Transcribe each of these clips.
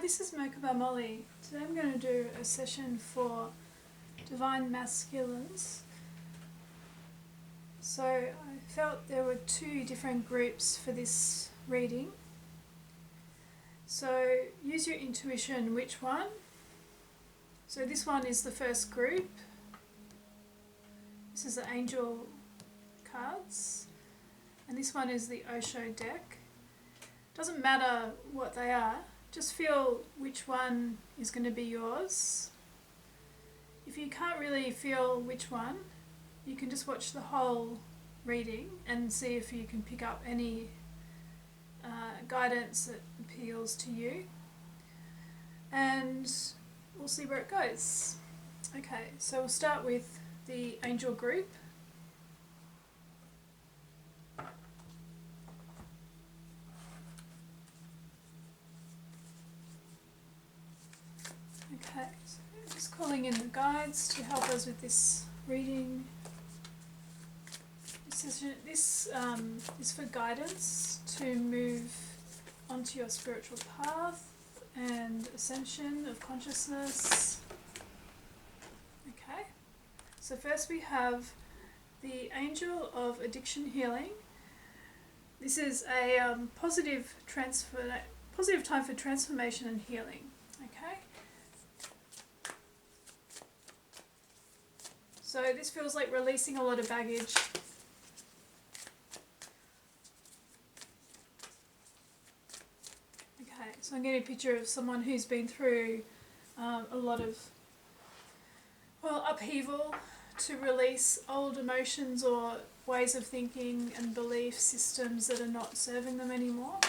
This is Merkaba Molly. Today I'm going to do a session for divine masculines. So I felt there were two different groups for this reading. So use your intuition, which one? So this one is the first group. This is the angel cards. And this one is the Osho deck. Doesn't matter what they are. Just feel which one is going to be yours. If you can't really feel which one, you can just watch the whole reading and see if you can pick up any guidance that appeals to you. And we'll see where it goes. Okay, so we'll start with the angel group. Okay, so just calling in the guides to help us with this reading. This is for guidance to move onto your spiritual path and ascension of consciousness. Okay, so first we have the Angel of Addiction Healing. This is a positive time for transformation and healing. Okay. So this feels like releasing a lot of baggage. Okay, so I'm getting a picture of someone who's been through a lot of, upheaval to release old emotions or ways of thinking and belief systems that are not serving them anymore.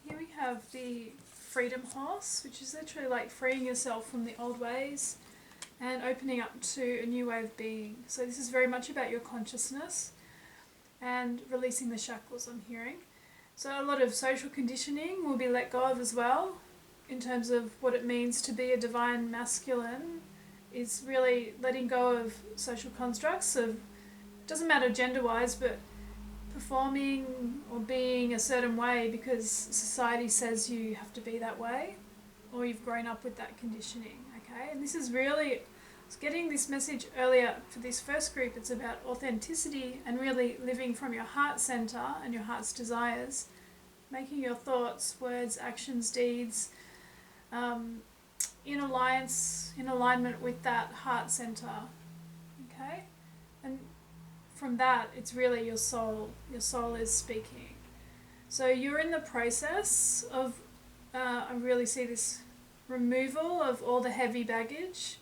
Here we have the Freedom Horse, which is literally like freeing yourself from the old ways and opening up to a new way of being. So this is very much about your consciousness and releasing the shackles, I'm hearing. So a lot of social conditioning will be let go of as well, in terms of what it means to be a divine masculine. Is really letting go of social constructs of, doesn't matter gender-wise, but performing or being a certain way because society says you have to be that way, or you've grown up with that conditioning. Okay, and this is really, I was getting this message earlier for this first group. It's about authenticity and really living from your heart center and your heart's desires, making your thoughts, words, actions, deeds in alignment with that heart center. Okay, and from that, it's really your soul. Your soul is speaking. So you're in the process of, I really see this removal of all the heavy baggage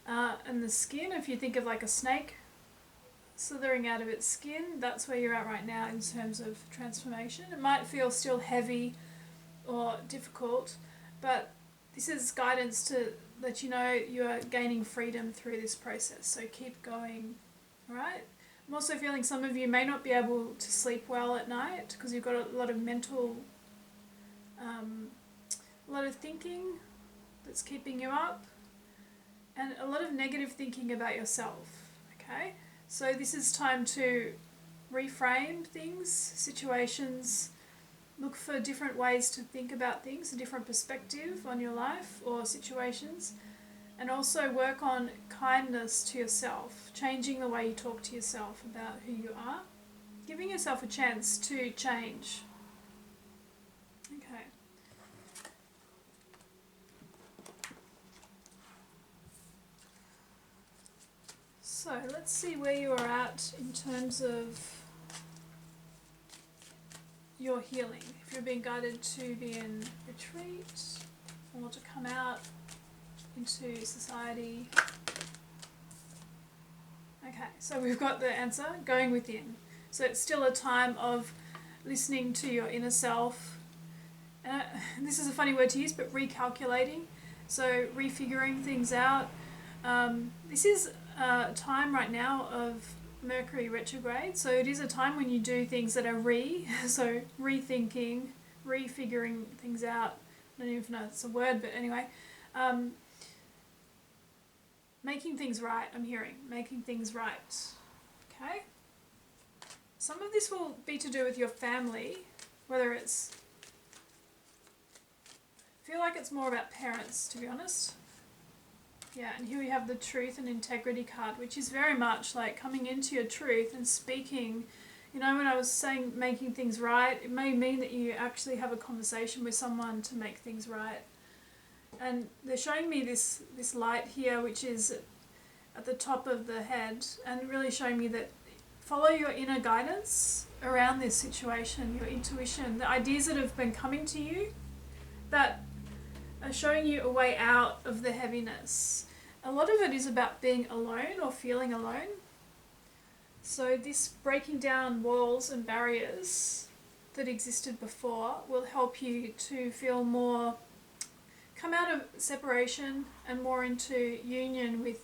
and the skin. If you think of like a snake slithering out of its skin, that's where you're at right now in terms of transformation. It might feel still heavy or difficult, but this is guidance to let you know you are gaining freedom through this process. So keep going, all right? I'm also feeling some of you may not be able to sleep well at night because you've got a lot of mental, a lot of thinking that's keeping you up, and a lot of negative thinking about yourself, okay? So this is time to reframe things, situations, look for different ways to think about things, a different perspective on your life or situations, and also work on kindness to yourself, changing the way you talk to yourself about who you are, giving yourself a chance to change. Okay. So let's see where you are at in terms of your healing. If you're being guided to be in retreat or to come out into society. Okay, so we've got the answer, going within. So it's still a time of listening to your inner self. This is a funny word to use, but recalculating. So refiguring things out. This is a time right now of Mercury retrograde, so it is a time when you do things that are so rethinking, refiguring things out. I don't even know if it's a word, but anyway. Making things right, I'm hearing. Making things right. Okay? Some of this will be to do with your family, whether it's feel like it's more about parents, to be honest. Yeah, and here we have the truth and integrity card, which is very much like coming into your truth and speaking. You know, when I was saying making things right, it may mean that you actually have a conversation with someone to make things right. And they're showing me this light here, which is at the top of the head, and really showing me that follow your inner guidance around this situation, your intuition, the ideas that have been coming to you that are showing you a way out of the heaviness. A lot of it is about being alone or feeling alone. So this breaking down walls and barriers that existed before will help you to feel more, come out of separation and more into union with,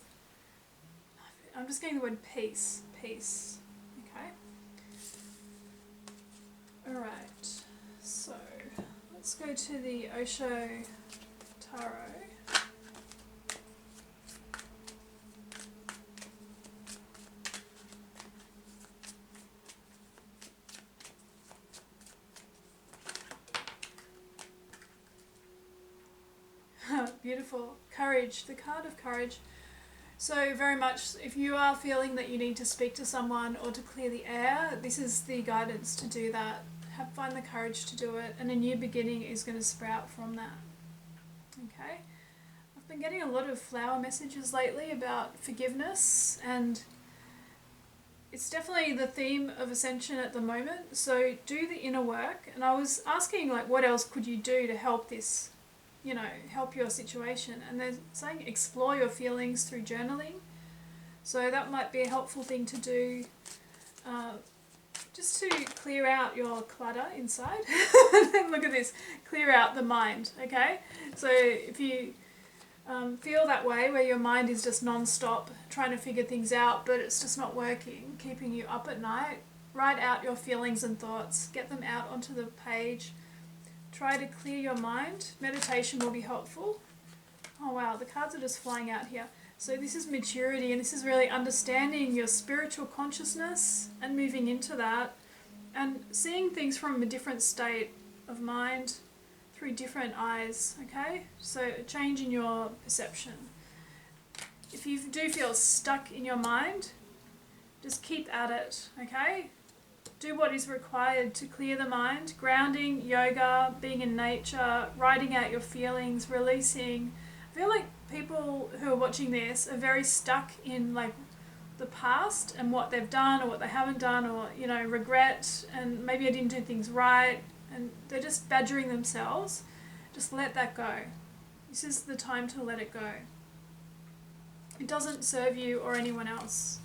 I'm just getting the word peace, okay? Alright, so let's go to the Osho Tarot. Beautiful. Courage, the card of courage. So very much if you are feeling that you need to speak to someone or to clear the air, this is the guidance to do that. Find the courage to do it, and a new beginning is going to sprout from that. Okay? I've been getting a lot of flower messages lately about forgiveness, and it's definitely the theme of Ascension at the moment. So do the inner work, and I was asking like what else could you do to help this, you know, help your situation, and they're saying explore your feelings through journaling. So that might be a helpful thing to do, just to clear out your clutter inside. Look at this, clear out the mind, okay? So if you feel that way, where your mind is just non-stop trying to figure things out, but it's just not working, keeping you up at night, write out your feelings and thoughts, get them out onto the page. Try to clear your mind. Meditation will be helpful. Oh wow, the cards are just flying out here. So this is maturity, and this is really understanding your spiritual consciousness and moving into that and seeing things from a different state of mind through different eyes, okay? So a change in your perception. If you do feel stuck in your mind, just keep at it, okay? Do what is required to clear the mind. Grounding, yoga, being in nature, writing out your feelings, releasing. I feel like people who are watching this are very stuck in like the past and what they've done or what they haven't done, or, you know, regret and maybe I didn't do things right, and they're just badgering themselves. Just let that go. This is the time to let it go. It doesn't serve you or anyone else.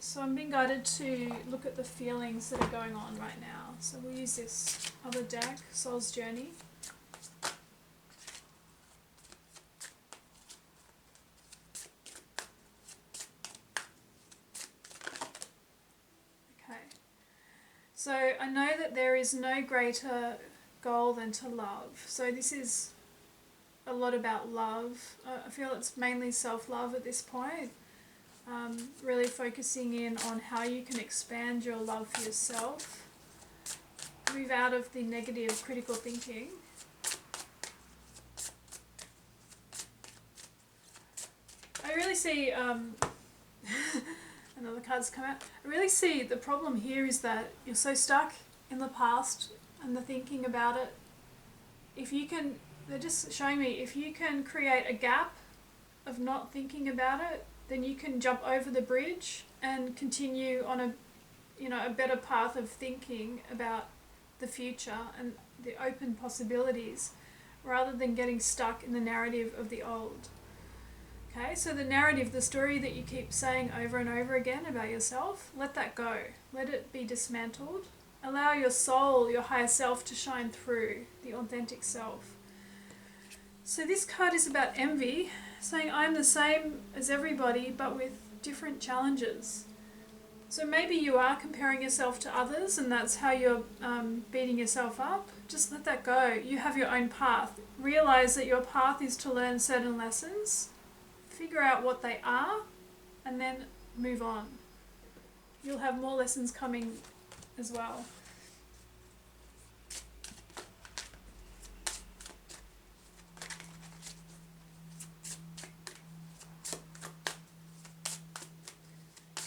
So I'm being guided to look at the feelings that are going on right now. So we'll use this other deck, Soul's Journey. Okay. So I know that there is no greater goal than to love. So this is a lot about love. I feel it's mainly self-love at this point. Really focusing in on how you can expand your love for yourself, move out of the negative critical thinking. I really see, another card's come out, I really see the problem here is that you're so stuck in the past and the thinking about it. If you can, they're just showing me, if you can create a gap of not thinking about it, then you can jump over the bridge and continue on a, you know, a better path of thinking about the future and the open possibilities, rather than getting stuck in the narrative of the old. Okay, so the narrative, the story that you keep saying over and over again about yourself, let that go. Let it be dismantled. Allow your soul, your higher self, to shine through, the authentic self. So this card is about envy, saying I'm the same as everybody but with different challenges. So maybe you are comparing yourself to others and that's how you're beating yourself up. Just let that go. You have your own path. Realize that your path is to learn certain lessons, figure out what they are, and then move on. you'll have more lessons coming as well.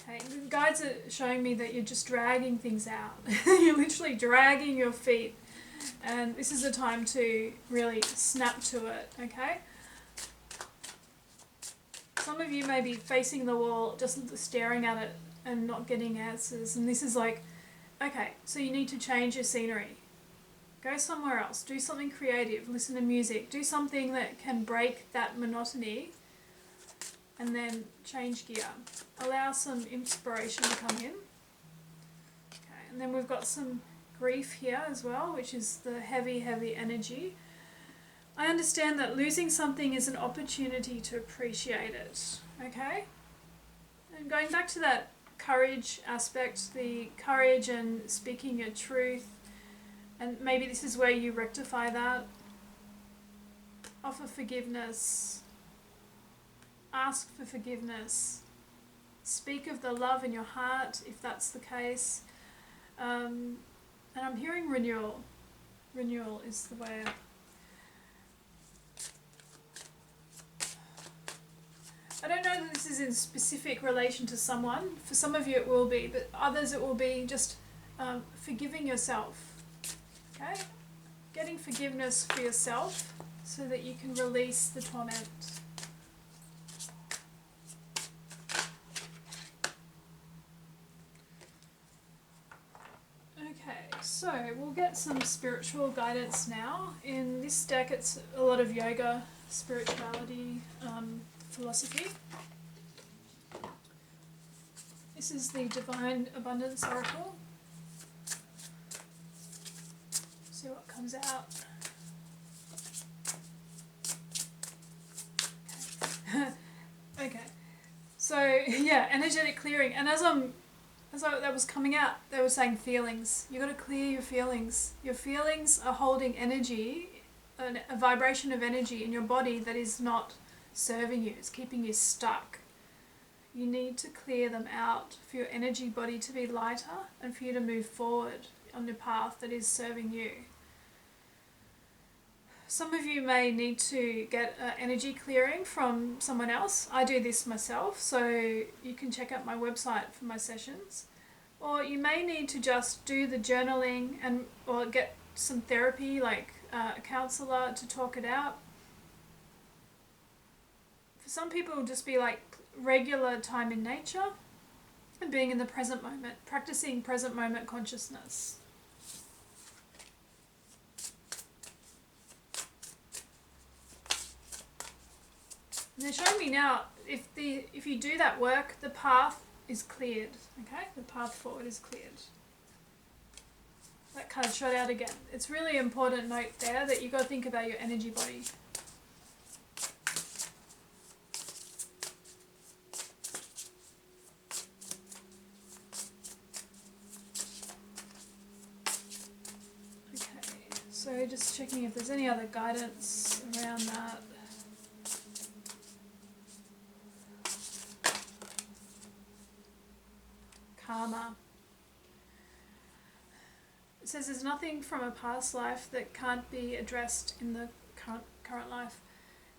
Okay, the guides are showing me that you're just dragging things out. You're literally dragging your feet, and this is the time to really snap to it, okay? Some of you may be facing the wall, just staring at it and not getting answers. And this is like, okay, so you need to change your scenery. Go somewhere else. Do something creative. Listen to music. Do something that can break that monotony and then change gear. Allow some inspiration to come in. Okay, and then we've got some grief here as well, which is the heavy, heavy energy. I understand that losing something is an opportunity to appreciate it, okay? And going back to that courage aspect, the courage and speaking your truth, and maybe this is where you rectify that. Offer forgiveness. Ask for forgiveness. Speak of the love in your heart, if that's the case. And I'm hearing renewal. Renewal is the way up. I don't know that this is in specific relation to someone. For some of you it will be, but others it will be just forgiving yourself. Okay? Getting forgiveness for yourself so that you can release the torment. Okay, so we'll get some spiritual guidance now. In this deck it's a lot of yoga, spirituality, philosophy. This is the Divine Abundance Oracle. See what comes out. Okay. Okay. So yeah, energetic clearing. And as that was coming out, they were saying feelings. You got to clear your feelings. Your feelings are holding energy, a vibration of energy in your body that is not serving you. It's keeping you stuck. You need to clear them out for your energy body to be lighter and for you to move forward on the path that is serving you. Some of you may need to get energy clearing from someone else. I do this myself, so you can check out my website for my sessions. Or you may need to just do the journaling or get some therapy, like a counsellor, to talk it out. For some people, it will just be like regular time in nature and being in the present moment, practicing present moment consciousness. And they're showing me now, if you do that work, the path is cleared, okay? The path forward is cleared. That card shot out again. It's really important note there that you've got to think about your energy body. So just checking if there's any other guidance around that. Karma. It says there's nothing from a past life that can't be addressed in the current life.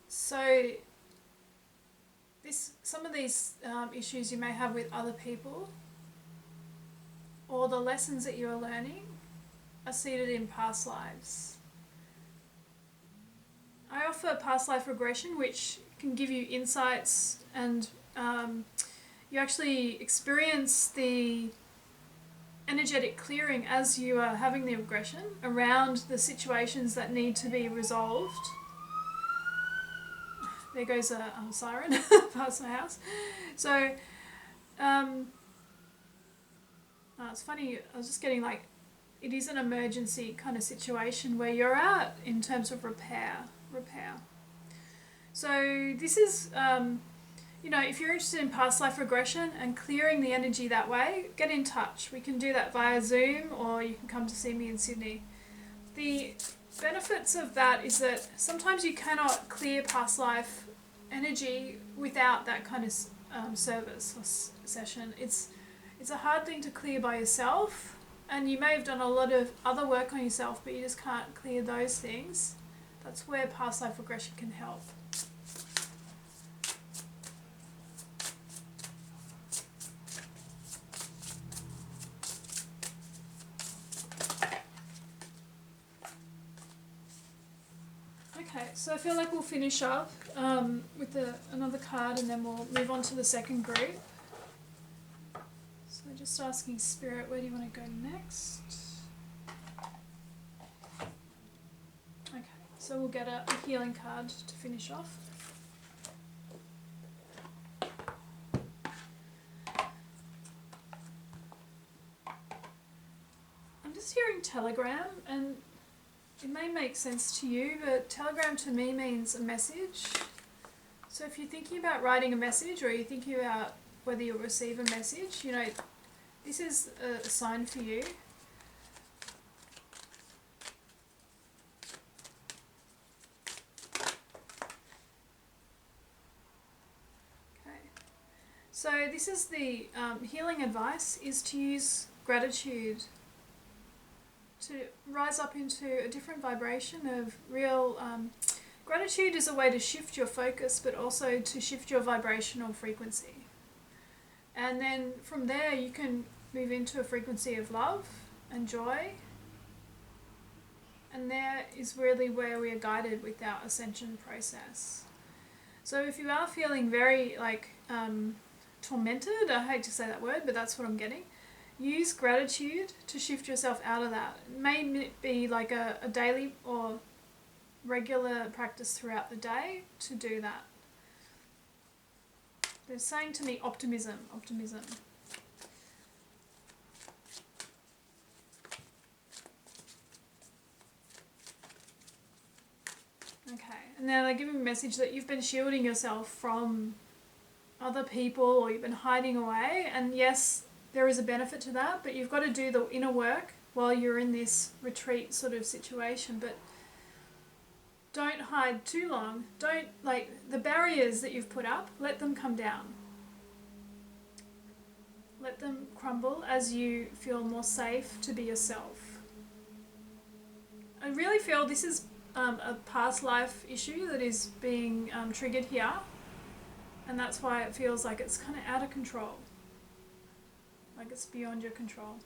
So some of these issues you may have with other people, or the lessons that you are learning, are seated in past lives. I offer past life regression, which can give you insights, and you actually experience the energetic clearing as you are having the regression around the situations that need to be resolved. There goes a siren past my house. So it's funny, I was just getting like, it is an emergency kind of situation where you're at in terms of repair. So this is, if you're interested in past life regression and clearing the energy that way, get in touch. We can do that via Zoom, or you can come to see me in Sydney. The benefits of that is that sometimes you cannot clear past life energy without that kind of service or session. It's a hard thing to clear by yourself, and you may have done a lot of other work on yourself, but you just can't clear those things. That's where past life regression can help. Okay, so I feel like we'll finish up with another card, and then we'll move on to the second group. So just asking Spirit, where do you want to go next? Okay, so we'll get a healing card to finish off. I'm just hearing telegram, and it may make sense to you, but telegram to me means a message. So if you're thinking about writing a message, or you're thinking about whether you'll receive a message, you know, this is a sign for you. Okay. So this is the healing advice, is to use gratitude to rise up into a different vibration of real gratitude is a way to shift your focus, but also to shift your vibrational frequency. And then from there you can move into a frequency of love and joy. And there is really where we are guided with our ascension process. So if you are feeling very tormented, I hate to say that word, but that's what I'm getting, use gratitude to shift yourself out of that. It may be like a daily or regular practice throughout the day to do that. They're saying to me optimism. Okay, and now they're giving a message that you've been shielding yourself from other people, or you've been hiding away, and yes, there is a benefit to that, but you've got to do the inner work while you're in this retreat sort of situation. But don't hide too long. Don't, the barriers that you've put up, let them come down. Let them crumble as you feel more safe to be yourself. I really feel this is a past life issue that is being triggered here, and that's why it feels like it's kind of out of control. Like it's beyond your control.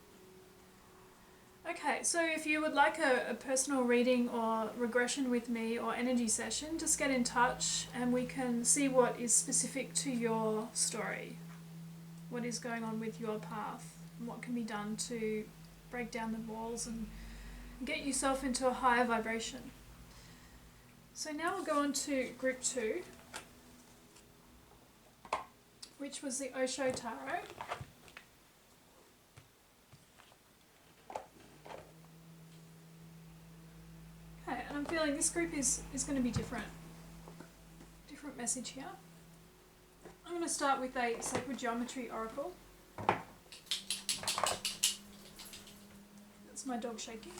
Okay, so if you would like a personal reading or regression with me or energy session, just get in touch and we can see what is specific to your story. What is going on with your path and what can be done to break down the walls and get yourself into a higher vibration. So now we'll go on to group 2, which was the Osho Tarot. Okay, and I'm feeling this group is going to be different. Different message here. I'm going to start with a Sacred Geometry Oracle. That's my dog shaking.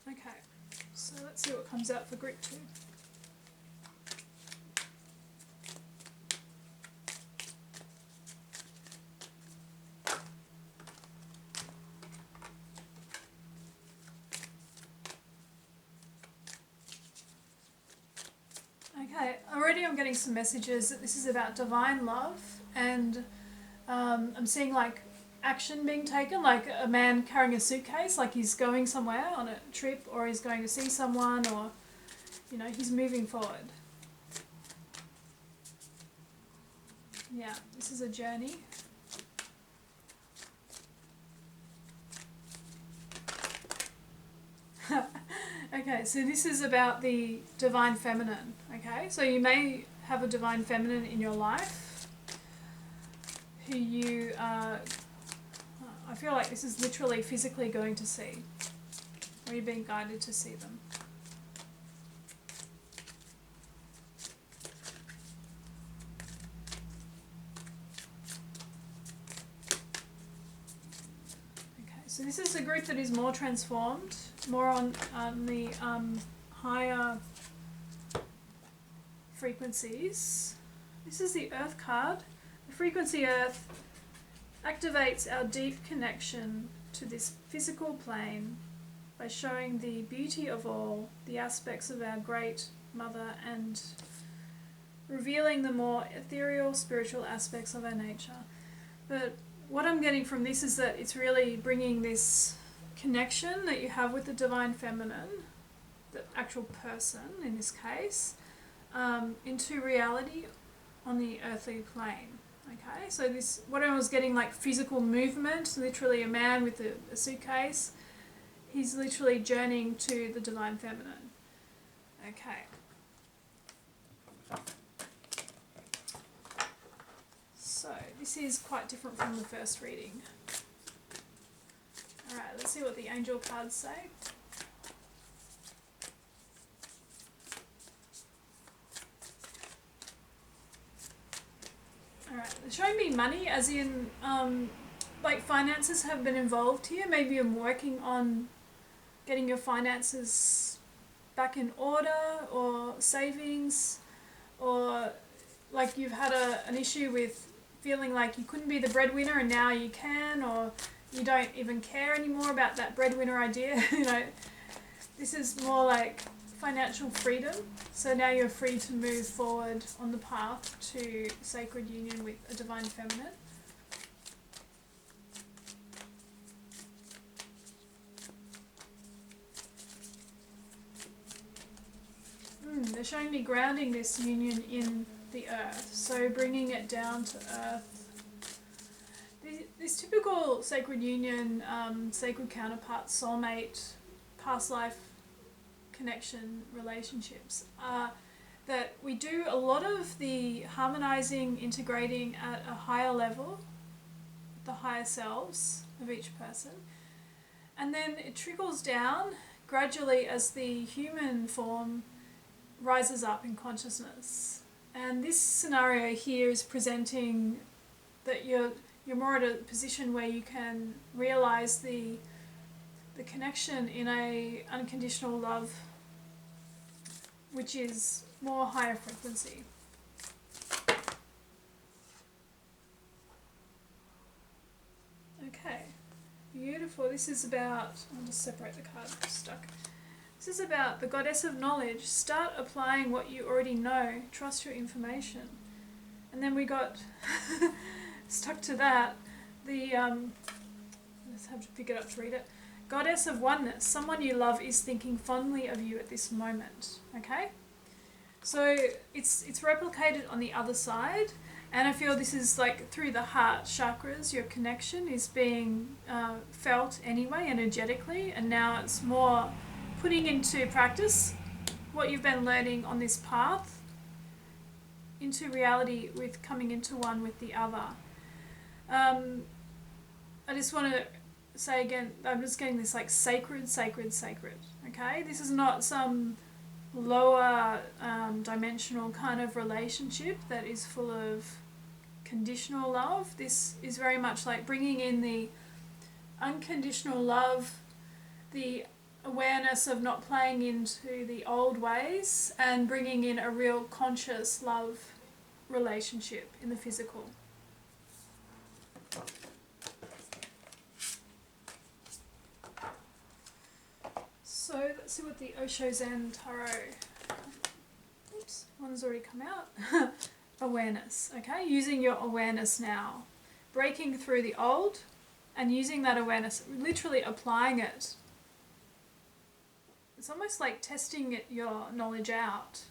Okay, so let's see what comes out for group 2. Okay, already I'm getting some messages that this is about divine love, and I'm seeing like action being taken, like a man carrying a suitcase, like he's going somewhere on a trip, or he's going to see someone, or, you know, he's moving forward. Yeah, this is a journey. Okay, so this is about the divine feminine, okay? So you may have a divine feminine in your life who you I feel like this is literally physically going to see, or you're being guided to see them. Okay, so this is a group that is more transformed, more on the higher frequencies. This is the Earth card. The frequency earth activates our deep connection to this physical plane by showing the beauty of all the aspects of our great mother and revealing the more ethereal spiritual aspects of our nature. But what I'm getting from this is that it's really bringing this connection that you have with the divine feminine, the actual person in this case, into reality on the earthly plane. Okay, so this, what I was getting, like physical movement, literally a man with a suitcase, he's literally journeying to the divine feminine. Okay. So this is quite different from the first reading. Alright, let's see what the angel cards say. Alright, they're showing me money, as in, like finances have been involved here. Maybe you're working on getting your finances back in order, or savings, or like you've had an issue with feeling like you couldn't be the breadwinner and now you can, or you don't even care anymore about that breadwinner idea. You know, this is more like financial freedom. So now you're free to move forward on the path to sacred union with a divine feminine. They're showing me grounding this union in the earth, so bringing it down to earth. This typical sacred union, sacred counterpart, soulmate, past life connection relationships are that we do a lot of the harmonizing, integrating at a higher level, the higher selves of each person, and then it trickles down gradually as the human form rises up in consciousness. And this scenario here is presenting that you're more at a position where you can realize the connection in a unconditional love, which is more higher frequency. Okay, beautiful. This is about, I'll just separate the card, it's stuck. This is about the goddess of knowledge. Start applying what you already know. Trust your information. And then we got stuck to that. Let's have to pick it up to read it. Goddess of oneness. Someone you love is thinking fondly of you at this moment. Okay? So it's replicated on the other side. And I feel this is like through the heart chakras, your connection is being felt anyway, energetically. And now it's more putting into practice what you've been learning on this path into reality with coming into one with the other. I just want to say again, I'm just getting this like sacred, sacred, sacred. Okay? This is not some lower dimensional kind of relationship that is full of conditional love. This is very much like bringing in the unconditional love, the awareness of not playing into the old ways, and bringing in a real conscious love relationship in the physical. So let's see what the Osho Zen Tarot, oops, one's already come out. Awareness, okay? Using your awareness now. Breaking through the old and using that awareness, literally applying it. It's almost like testing your knowledge out.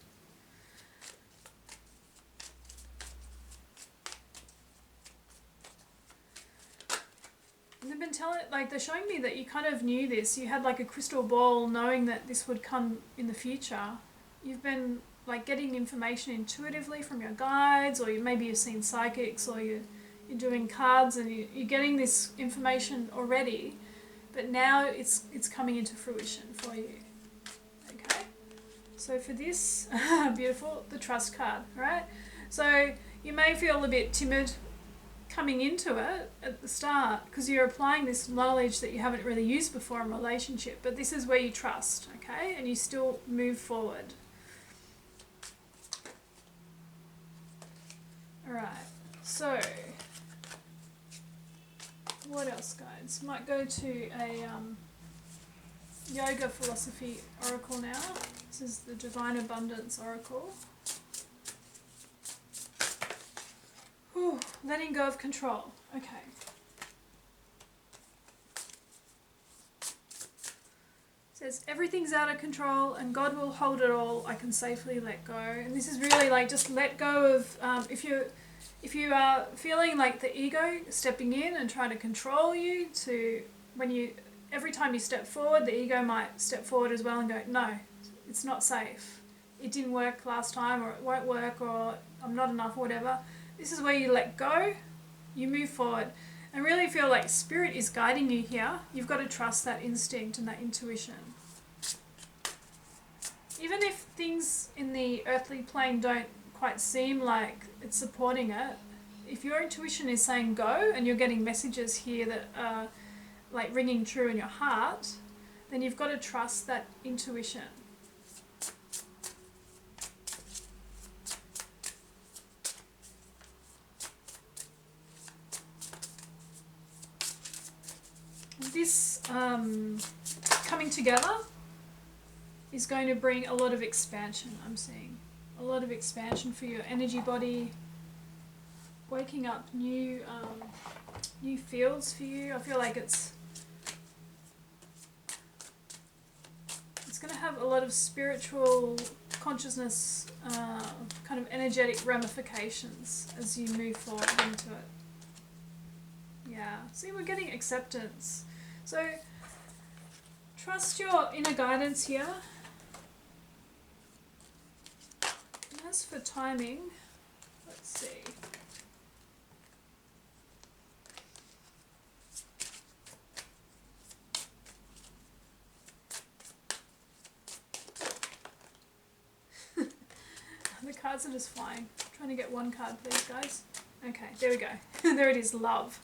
And they've been telling, like, they're showing me that you kind of knew this. You had like a crystal ball knowing that this would come in the future. You've been like getting information intuitively from your guides, or maybe you've seen psychics, or you're doing cards and you're getting this information already, but now it's coming into fruition for you. Okay, so for this, beautiful, the trust card, right? So you may feel a bit timid coming into it at the start because you're applying this knowledge that you haven't really used before in a relationship, but this is where you trust, okay, and you still move forward. Alright, So, what else, guys? Might go to a yoga philosophy oracle now. This is the Divine Abundance Oracle. Whew, letting go of control. Okay. Says everything's out of control and God will hold it all. I can safely let go. And this is really like just let go of if you are feeling like the ego stepping in and trying to control you, to every time you step forward, the ego might step forward as well and go, no, it's not safe. It didn't work last time, or it won't work, or I'm not enough, or whatever. This is where you let go, you move forward, and really feel like Spirit is guiding you here. You've got to trust that instinct and that intuition. Even if things in the earthly plane don't quite seem like it's supporting it, if your intuition is saying go and you're getting messages here that are like ringing true in your heart, then you've got to trust that intuition. This coming together is going to bring a lot of expansion, I'm seeing. A lot of expansion for your energy body, waking up new fields for you. I feel like it's going to have a lot of spiritual consciousness, kind of energetic ramifications as you move forward into it. Yeah, see, we're getting acceptance. So trust your inner guidance here. And as for timing, let's see. The cards are just flying. Trying to get one card, please, guys. Okay, there we go. There it is, love.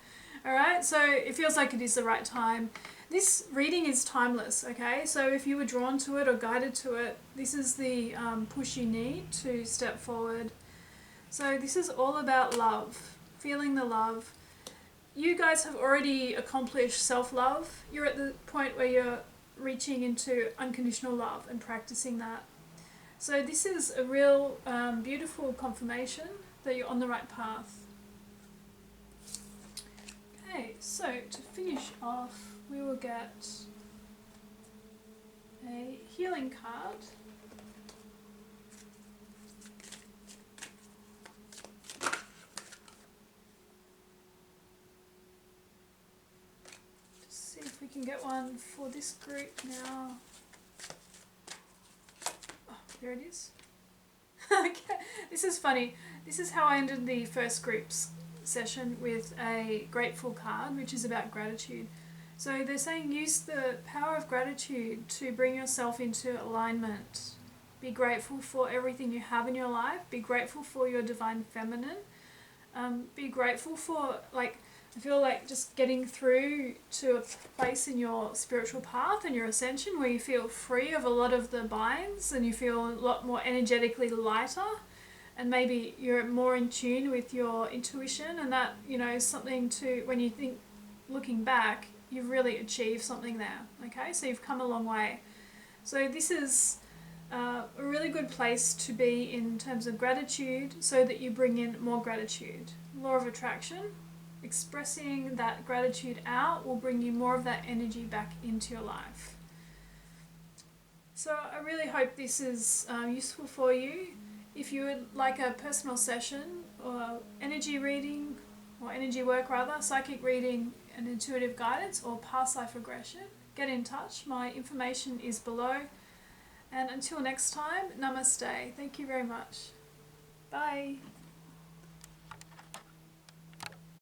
Alright, so it feels like it is the right time. This reading is timeless, okay? So if you were drawn to it or guided to it, this is the push you need to step forward. So this is all about love, feeling the love. You guys have already accomplished self-love. You're at the point where you're reaching into unconditional love and practicing that. So this is a real beautiful confirmation that you're on the right path. Okay, so to finish off, we will get a healing card. Just see if we can get one for this group now. Oh, there it is. Okay, this is funny. This is how I ended the first group's session, with a grateful card, which is about gratitude. So they're saying use the power of gratitude to bring yourself into alignment. Be grateful for everything you have in your life. Be grateful for your divine feminine. Be grateful for, like, I feel like just getting through to a place in your spiritual path and your ascension where you feel free of a lot of the binds and you feel a lot more energetically lighter. And maybe you're more in tune with your intuition, and that, you know, is something to, when you think, looking back, you've really achieved something there, okay? So you've come a long way. So this is a really good place to be in terms of gratitude, so that you bring in more gratitude. Law of attraction, expressing that gratitude out will bring you more of that energy back into your life. So I really hope this is useful for you. If you would like a personal session or energy reading, or energy work rather, psychic reading and intuitive guidance, or past life regression, get in touch. My information is below. And until next time, namaste. Thank you very much. Bye.